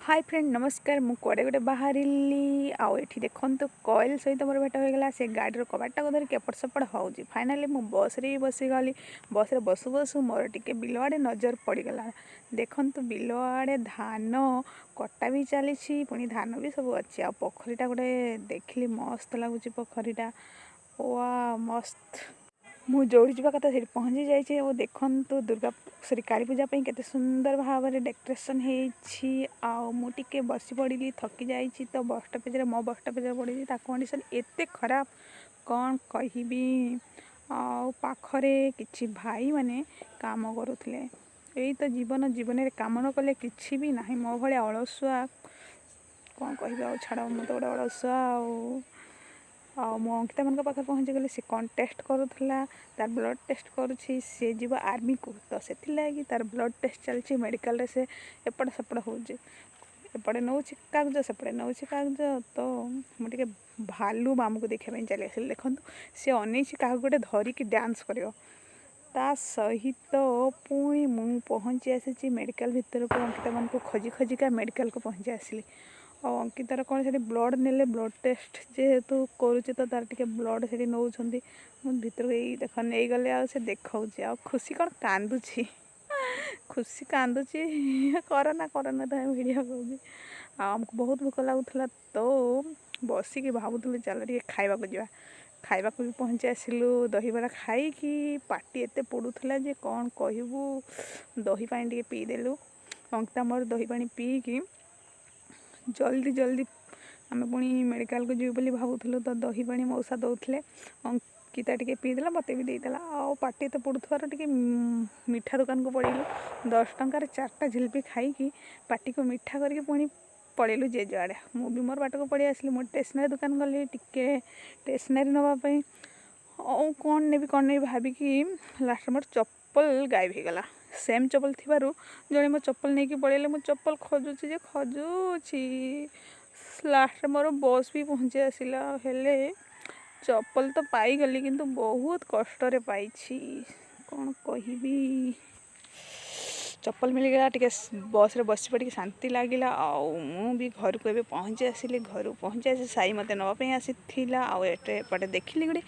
Hi friend नमस्कार मु कुआडे गोटे बाहर आउ एठी देखंतु कॉइल सहित मोर भेट हो गला से गाड़ी कबाटा को धरिक एपट सेपट होउची फाइनली मु बस रे बसी गली बस रे बसु बसु मोर टिके बिल आड़े नजर पड़गला देखंतु बिल आड़े धान कटा भी चली पुणी धान भी सब अच्छी आ पोखरीटा गोटे देखली मस्त लगुच पोखरीटा वाह मस्त मु जोड़ी जावा कथा से पहुँची जाइए और देखंतु दुर्गा सॉरी काली पूजा केते सुंदर भाव में डेकोरेशन होती मु टिके बसी पड़ी थकी जाइए तो बस स्टॉपेज मो बस स्टॉपेज पड़ी कंडीशन एते खराब कौन कहबी पाखरे किछि भाई माने काम करुले यही तो जीवन जीवन में काम न कले किछि भी नहीं मो भाई अलसुआ कौन कह छाड़ मु तो गोटे अलसुआ मो अंकिता मान पाखे पहुँची गली सी कौन टेस्ट करूला तार ब्लड टेस्ट करुँची सी जीव आर्मी को तो से तार ब्लड टेस्ट चलती मेडिकल रे से एपट सेपट होपटे नौ कागज सेपटे नौ कागज तो मुझे भालू मामू को देखा चली आस देखूँ सी अन क्या गोटे धरिकी डांस कर सहित पुणी मु पहुँची आसी मेडिकल भितर को अंकिता मान को खोजी खोजिका मेडिकल को पहुँची आसली और अंकितार कौन से ब्लड नेले ब्लड टेस्ट जेहेतु करुचे तो तार टे ब्लड से नौ भर देख नहीं गले से देखा खुशी कौन कांदुची खुशी कांदुची करना तो भिडियो कौच आमको बहुत भोक लगुला तो बसिकी भावुलु चल टे खावा जा खावा भी पहुँची आसलु दही बरा खाई पाटी एते पड़ूला जे कौन कहबू दही पानी टे पीदेलु अंकिता मोर दही पानी पीकी जल्दी जल्दी आम पुणी मेडिकल को जीव बोली भावुलु तो दही पानी मौसा दौले अंकिता टे पीदेला मत भी देदेला पाटी तो पड़ुथार टे मीठा दुकान को पड़ेलु 10 टंकार 4टा झिल्पी खाई पाटी को मीठा करके पुणी पड़ेलु जे जुआड़े मु भी मोर बाट को पड़े आसली मोर स्टेशनरी दुकान गली टिके स्टेशनरी नापी कौन ने भाविकी लास्ट मोर चप्पल गायब हो गला सेम चप्पल थी जड़े मो चप्पल नहीं कि पड़े मो चप्पल खोजुची जे खोजुची लास्ट मोर बस भी पहुँची आसला हेले चप्पल तो पाई गली किंतु बहुत कष्ट रे पाई कौन कहबी चप्पल मिलगला टे बस रे बस पड़ी शांति लगिला भी घर को पहुँची आसली घर पहुँची आसी साई मत नापी आसी आटे देखिली गोटे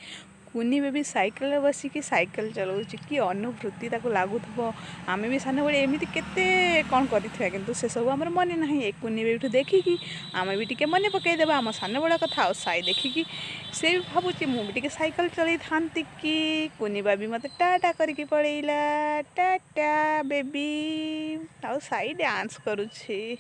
कुनी बेबी साइकेल बसिकी साइकेल चलाऊँच कि अनुभूति लगुव आम भी सान बड़े एमती केते कौन करा कि से सब आम मन ना एक कुनी बेबी देखिकी आम भी टे मन पकईदेवा आम सान बड़ा कथा साई देखिकी से भी भावुची मुझे साइकेल चल था कि कुनी बेबी मत टाटा करके पड़ेला टाटा बेबी साई डांस करुच्छी।